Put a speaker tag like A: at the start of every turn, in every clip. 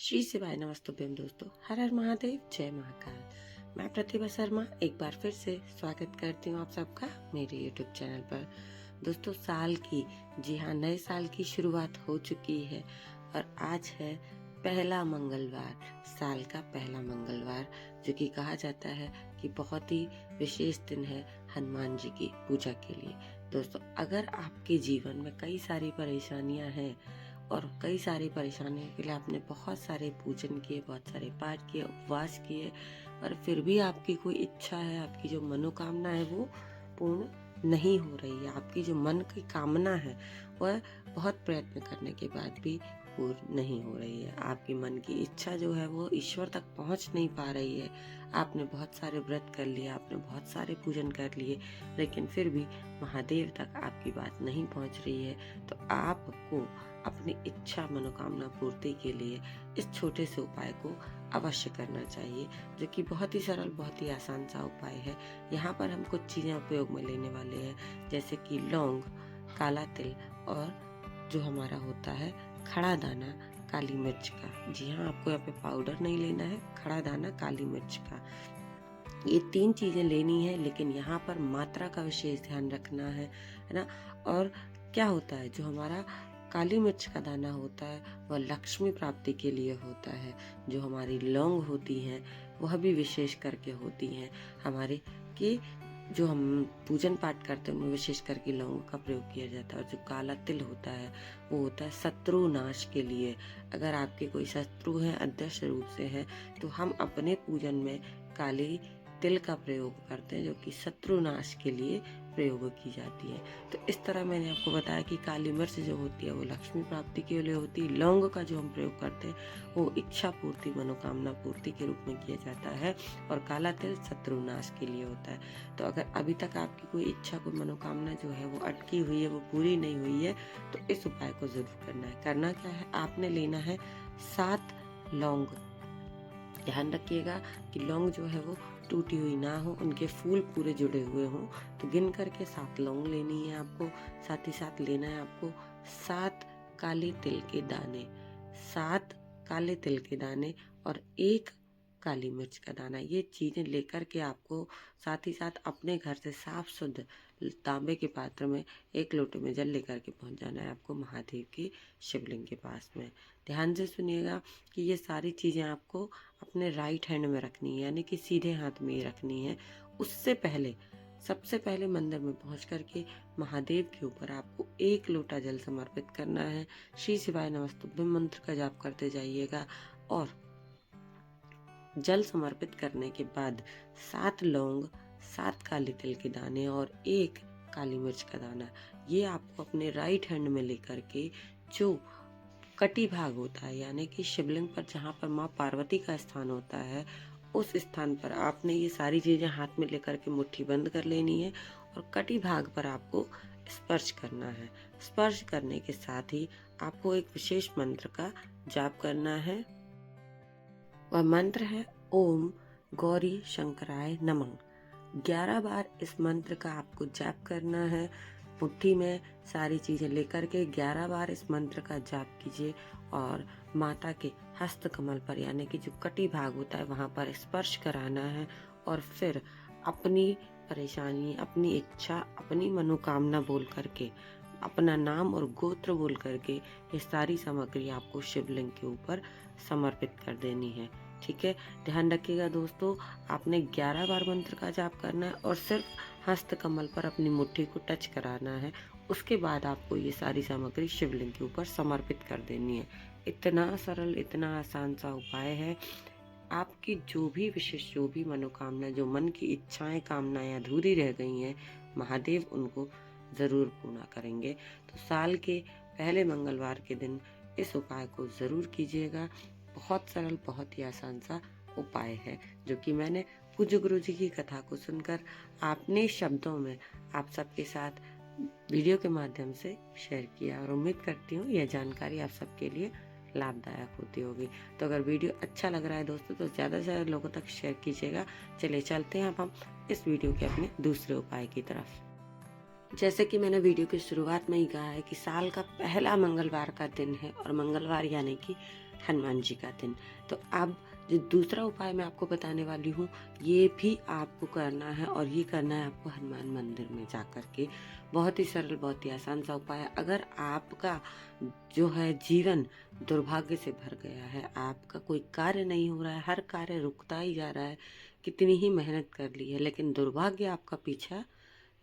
A: श्री शिवाय नमस्तुभ्यम दोस्तों। हर हर महादेव, जय महाकाल। मैं प्रतिभा शर्मा एक बार फिर से स्वागत करती हूँ आप सबका मेरे YouTube चैनल पर। दोस्तों, साल की नए साल की शुरुआत हो चुकी है और आज है पहला मंगलवार, साल का पहला मंगलवार, जो कि कहा जाता है कि बहुत ही विशेष दिन है हनुमान जी की पूजा के लिए। दोस्तों, अगर आपके जीवन में कई सारी परेशानियां हैं और कई सारी परेशानियों के लिए आपने बहुत सारे पूजन किए, बहुत सारे पाठ किए, उपवास किए, और फिर भी आपकी कोई इच्छा है, आपकी जो मनोकामना है वो पूर्ण नहीं हो रही है, आपकी जो मन की कामना है वह बहुत प्रयत्न करने के बाद भी पूर्ण नहीं हो रही है, आपकी मन की इच्छा जो है वो ईश्वर तक पहुंच नहीं पा रही है, आपने बहुत सारे व्रत कर लिए, आपने बहुत सारे पूजन कर लिए, लेकिन फिर भी महादेव तक आपकी बात नहीं पहुंच रही है, तो आपको अपनी इच्छा मनोकामना पूर्ति के लिए इस छोटे से उपाय को अवश्य करना चाहिए, जो कि बहुत ही सरल, बहुत ही आसान सा उपाय है। यहाँ पर हम कुछ चीजें उपयोग में लेने वाले हैं, जैसे कि लौंग, काला तिल और जो हमारा होता है खड़ा दाना काली मिर्च का। जी हाँ, आपको यहाँ पे पाउडर नहीं लेना है, खड़ा दाना काली मिर्च का। ये 3 चीजें लेनी है, लेकिन यहाँ पर मात्रा का विशेष ध्यान रखना है ना। और क्या होता है, जो हमारा काली मिर्च का दाना होता है वह लक्ष्मी प्राप्ति के लिए होता है। जो हमारी लौंग होती हैं वह भी विशेष करके होती हैं हमारे कि जो हम पूजन पाठ करते हैं उनमें विशेष करके लौंग का प्रयोग किया जाता है। और जो काला तिल होता है वो होता है शत्रु नाश के लिए। अगर आपके कोई शत्रु है, अदृश्य रूप से है, तो हम अपने पूजन में काली तिल का प्रयोग करते हैं, जो कि शत्रु नाश के लिए प्रयोग की जाती है। तो इस तरह मैंने आपको बताया कि काली मिर्च जो होती है वो लक्ष्मी प्राप्ति के लिए होती है, लौंग का जो हम प्रयोग करते हैं वो इच्छा पूर्ति, मनोकामना पूर्ति के रूप में किया जाता है, और काला तिल शत्रु नाश के लिए होता है। तो अगर अभी तक आपकी कोई इच्छा, कोई मनोकामना जो है वो अटकी हुई है, वो पूरी नहीं हुई है, तो इस उपाय को जरूर करना है। करना क्या है, आपने लेना है 7 लौंग। ध्यान रखिएगा कि लौंग जो है वो टूटी हुई ना हो, उनके फूल पूरे जुड़े हुए हों। तो गिन करके 7 लौंग लेनी है आपको। साथ ही साथ लेना है आपको 7 काले तिल के दाने, 7 काले तिल के दाने और 1 काली मिर्च का दाना। ये चीजें लेकर के आपको साथ ही साथ अपने घर से साफ शुद्ध तांबे के पात्र में 1 लोटे में जल लेकर के पहुंच जाना है आपको महादेव की शिवलिंग के पास में। ध्यान से सुनिएगा कि ये सारी चीजें आपको अपने राइट हैंड में रखनी है, यानी कि सीधे हाथ में ही रखनी है। उससे पहले, सबसे पहले मंदिर में पहुंच करके महादेव के ऊपर आपको 1 लोटा जल समर्पित करना है। श्री शिवाय नमस्तुभ्यम मंत्र का जाप करते जाइएगा, और जल समर्पित करने के बाद 7 लौंग, 7 काले तिल के दाने और 1 काली मिर्च का दाना, ये आपको अपने राइट हैंड में लेकर के जो कटी भाग होता है, यानी कि शिवलिंग पर जहाँ पर माँ पार्वती का स्थान होता है, उस स्थान पर आपने ये सारी चीजें हाथ में लेकर के मुट्ठी बंद कर लेनी है, और कटी भाग पर आपको स्पर्श करना है। स्पर्श करने के साथ ही आपको एक विशेष मंत्र का जाप करना है। वह मंत्र है ओम गौरी शंकराय नमः। 11 बार इस मंत्र का आपको जाप करना है। मुट्ठी में सारी चीजें लेकर के 11 बार इस मंत्र का जाप कीजिए, और माता के हस्त कमल पर, यानी कि जो कटी भाग होता है वहां पर स्पर्श कराना है, और फिर अपनी परेशानी, अपनी इच्छा, अपनी मनोकामना बोल करके, अपना नाम और गोत्र बोल करके ये सारी सामग्री आपको शिवलिंग के ऊपर समर्पित कर देनी है। ठीक है, ध्यान रखिएगा दोस्तों, आपने 11 बार मंत्र का जाप करना है और सिर्फ हस्त कमल पर अपनी मुट्ठी को टच कराना है। उसके बाद आपको ये सारी सामग्री शिवलिंग के ऊपर समर्पित कर देनी है। इतना सरल, इतना आसान सा उपाय है। आपकी जो भी विशेष, जो भी मनोकामना, जो मन की इच्छाएं, कामनाएं अधूरी रह गई हैं, महादेव उनको जरूर पूर्ण करेंगे। तो साल के पहले मंगलवार के दिन इस उपाय को जरूर कीजिएगा। बहुत सरल, बहुत ही आसान सा उपाय है, जो कि मैंने पूज्य गुरु जी की कथा को सुनकर अपने शब्दों में आप सबके साथ वीडियो के माध्यम से शेयर किया, और उम्मीद करती हूँ यह जानकारी आप सबके लिए लाभदायक होती होगी। तो अगर वीडियो अच्छा लग रहा है दोस्तों, तो ज़्यादा से ज़्यादा लोगों तक शेयर कीजिएगा। चलिए चलते हैं अब हम इस वीडियो के अपने दूसरे उपाय की तरफ। जैसे कि मैंने वीडियो की शुरुआत में ही कहा है कि साल का पहला मंगलवार का दिन है, और मंगलवार यानी कि हनुमान जी का दिन। तो अब जो दूसरा उपाय मैं आपको बताने वाली हूँ, ये भी आपको करना है और ये करना है आपको हनुमान मंदिर में जाकर के। बहुत ही सरल, बहुत ही आसान सा उपाय है। अगर आपका जो है जीवन दुर्भाग्य से भर गया है, आपका कोई कार्य नहीं हो रहा है, हर कार्य रुकता ही जा रहा है, कितनी ही मेहनत कर ली है लेकिन दुर्भाग्य आपका पीछा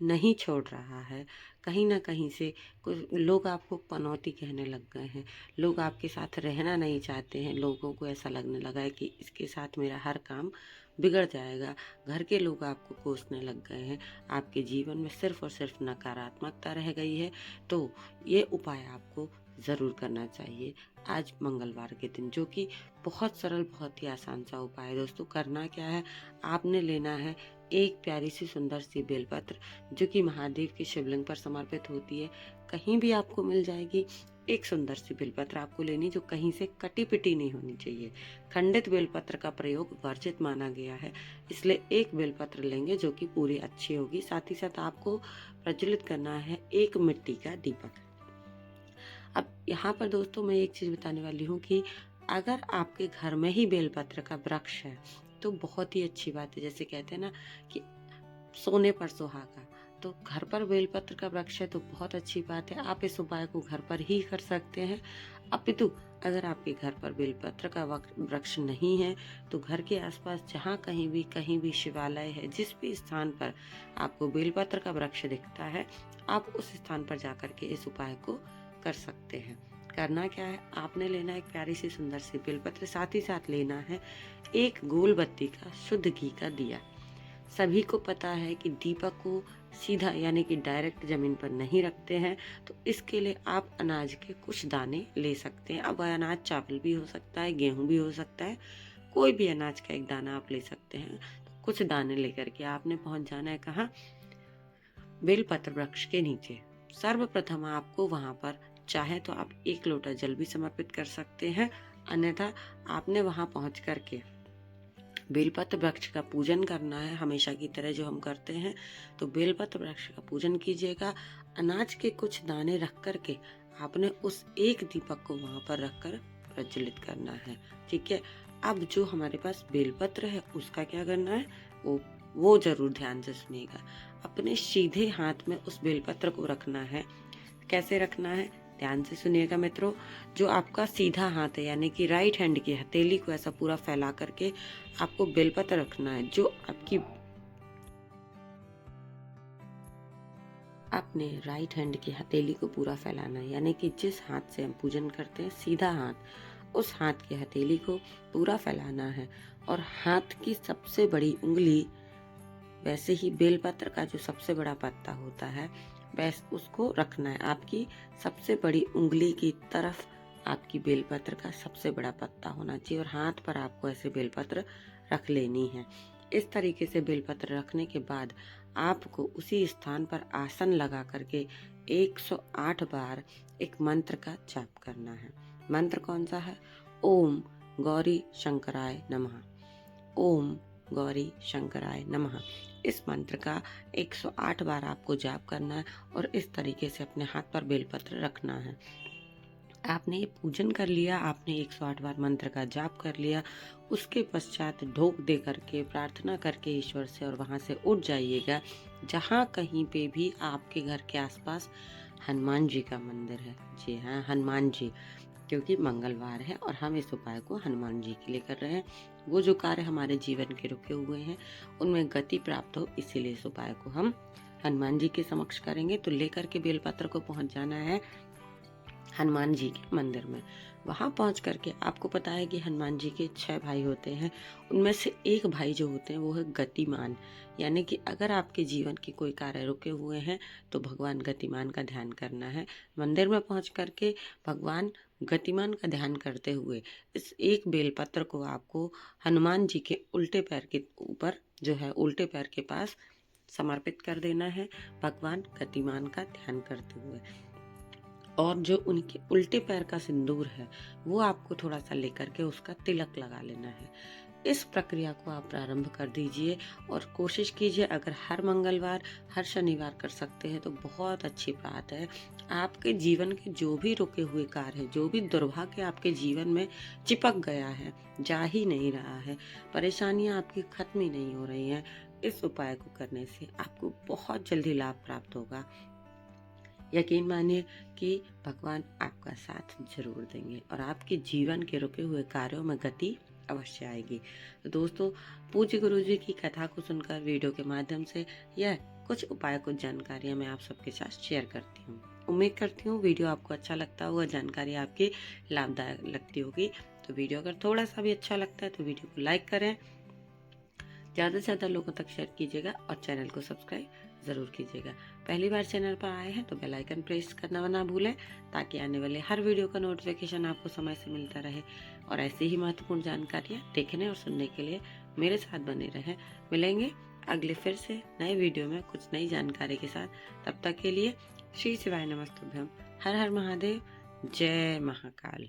A: नहीं छोड़ रहा है, कहीं न कहीं से कुछ लोग आपको पनौती कहने लग गए हैं, लोग आपके साथ रहना नहीं चाहते हैं, लोगों को ऐसा लगने लगा है कि इसके साथ मेरा हर काम बिगड़ जाएगा, घर के लोग आपको कोसने लग गए हैं, आपके जीवन में सिर्फ़ और सिर्फ़ नकारात्मकता रह गई है, तो ये उपाय आपको ज़रूर करना चाहिए आज मंगलवार के दिन, जो कि बहुत सरल, बहुत ही आसान सा उपाय है। दोस्तों, करना क्या है, आपने लेना है एक प्यारी सी सुंदर सी बेलपत्र, जो कि महादेव के शिवलिंग पर समर्पित होती है, कहीं भी आपको मिल जाएगी। एक सुंदर सी बेलपत्र आपको लेनी, जो कहीं से कटी पिटी नहीं होनी चाहिए। खंडित बेलपत्र का प्रयोग वर्जित माना गया है, इसलिए एक बेलपत्र लेंगे जो कि पूरी अच्छी होगी। साथ ही साथ आपको प्रज्वलित करना है एक मिट्टी का दीपक। अब यहाँ पर दोस्तों मैं एक चीज बताने वाली हूँ कि अगर आपके घर में ही बेलपत्र का वृक्ष है तो बहुत ही अच्छी बात है। जैसे कहते हैं ना कि सोने पर सुहागा, तो घर पर बेलपत्र का वृक्ष है तो बहुत अच्छी बात है। आप इस उपाय को घर पर ही कर सकते हैं। अपितु अगर आपके घर पर बेलपत्र का वृक्ष नहीं है तो घर के आसपास जहाँ कहीं भी शिवालय है, जिस भी स्थान पर आपको बेलपत्र का वृक्ष दिखता है, आप उस स्थान पर जाकर के इस उपाय को कर सकते हैं। करना क्या है, आपने लेना है एक प्यारी सी सुंदर सी बेलपत्र, साथ ही साथ लेना है एक गोल बत्ती का शुद्ध घी का दिया। सभी को पता है कि दीपक को सीधा यानी कि डायरेक्ट जमीन पर नहीं रखते हैं, तो इसके लिए आप अनाज के कुछ दाने ले सकते हैं। अब अनाज चावल भी हो सकता है, गेहूं भी हो सकता है, कोई भी अनाज का एक दाना आप ले सकते हैं। तो कुछ दाने लेकर के आपने पहुंच जाना है कहाँ, बेलपत्र वृक्ष के नीचे। सर्वप्रथम आपको वहां पर चाहे तो आप एक लोटा जल भी समर्पित कर सकते हैं, अन्यथा आपने वहां पहुंच करके बेलपत्र वृक्ष का पूजन करना है, हमेशा की तरह जो हम करते हैं। तो बेलपत्र वृक्ष का पूजन कीजिएगा। अनाज के कुछ दाने रख करके आपने उस एक दीपक को वहां पर रखकर प्रज्वलित करना है। ठीक है। अब जो हमारे पास बेलपत्र है उसका क्या करना है, वो जरूर ध्यान से सुनिएगा। अपने सीधे हाथ में उस बेलपत्र को रखना है। कैसे रखना है, ध्यान से सुनिएगा मित्रों। जो आपका सीधा हाथ है यानी कि राइट हैंड की हथेली को ऐसा पूरा फैला करके आपको बेलपत्र रखना है। जो आपकी अपने राइट हैंड की हथेली को पूरा फैलाना है, यानी कि जिस हाथ से हम पूजन करते हैं सीधा हाथ, उस हाथ की हथेली को पूरा फैलाना है और हाथ की सबसे बड़ी उंगली, वैसे ही बेलपत्र का जो सबसे बड़ा पत्ता होता है बस उसको रखना है। आपकी सबसे बड़ी उंगली की तरफ आपकी बेलपत्र का सबसे बड़ा पत्ता होना चाहिए और हाथ पर आपको ऐसे बेलपत्र रख लेनी है। इस तरीके से बेलपत्र रखने के बाद आपको उसी स्थान पर आसन लगा करके 108 बार एक मंत्र का जाप करना है। मंत्र कौन सा है, ओम गौरी शंकराय नमः, ओम गौरी शंकराय नमः। इस मंत्र का 108 बार आपको जाप करना है और इस तरीके से अपने हाथ पर बेलपत्र रखना है। आपने ये पूजन कर लिया, आपने 108 बार मंत्र का जाप कर लिया, उसके पश्चात ढोक दे करके प्रार्थना करके ईश्वर से और वहां से उठ जाइएगा। जहाँ कहीं पे भी आपके घर के आसपास हनुमान जी का मंदिर है, जी हाँ हनुमान जी, क्योंकि मंगलवार है और हम इस उपाय को हनुमान जी के लिए कर रहे हैं। वो जो कार्य हमारे जीवन के रुके हुए हैं उनमें गति प्राप्त हो, इसीलिए इस उपाय को हम हनुमान जी के समक्ष करेंगे। तो लेकर के बेलपत्र को पहुंच जाना है हनुमान जी के मंदिर में। वहां पहुंच करके आपको पता है कि हनुमान जी के 6 भाई होते हैं, उनमें से एक भाई जो होते हैं वो है गतिमान, यानी कि अगर आपके जीवन के कोई कार्य रुके हुए हैं तो भगवान गतिमान का ध्यान करना है। मंदिर में पहुंच करके भगवान गतिमान का ध्यान करते हुए इस एक बेलपत्र को आपको हनुमान जी के उल्टे पैर के ऊपर, जो है उल्टे पैर के पास समर्पित कर देना है, भगवान गतिमान का ध्यान करते हुए। और जो उनके उल्टे पैर का सिंदूर है वो आपको थोड़ा सा लेकर के उसका तिलक लगा लेना है। इस प्रक्रिया को आप प्रारंभ कर दीजिए और कोशिश कीजिए, अगर हर मंगलवार, हर शनिवार कर सकते हैं तो बहुत अच्छी बात है। आपके जीवन के जो भी रुके हुए कार्य हैं, जो भी दुर्भाग्य आपके जीवन में चिपक गया है, जा ही नहीं रहा है, परेशानियां आपकी खत्म ही नहीं हो रही हैं, इस उपाय को करने से आपको बहुत जल्दी लाभ प्राप्त होगा। यकीन मानिए कि भगवान आपका साथ जरूर देंगे और आपके जीवन के रुके हुए कार्यों में गति अवश्य आएगी। तो दोस्तों, पूज्य गुरु जी की कथा को सुनकर, वीडियो के माध्यम से यह कुछ उपाय, कुछ जानकारियां मैं आप सबके साथ शेयर करती हूँ। उम्मीद करती हूँ वीडियो आपको अच्छा लगता होगा, जानकारी आपकी लाभदायक लगती होगी। तो वीडियो अगर थोड़ा सा भी अच्छा लगता है तो वीडियो को लाइक करें, ज़्यादा से ज़्यादा लोगों तक शेयर कीजिएगा और चैनल को सब्सक्राइब ज़रूर कीजिएगा। पहली बार चैनल पर आए हैं तो बेल आइकन प्रेस करना ना भूलें, ताकि आने वाले हर वीडियो का नोटिफिकेशन आपको समय से मिलता रहे। और ऐसी ही महत्वपूर्ण जानकारियाँ देखने और सुनने के लिए मेरे साथ बने रहें। मिलेंगे अगले फिर से नए वीडियो में कुछ नई जानकारी के साथ। तब तक के लिए श्री शिवाय नमस्तुभ्यम। हर हर महादेव। जय महाकाल।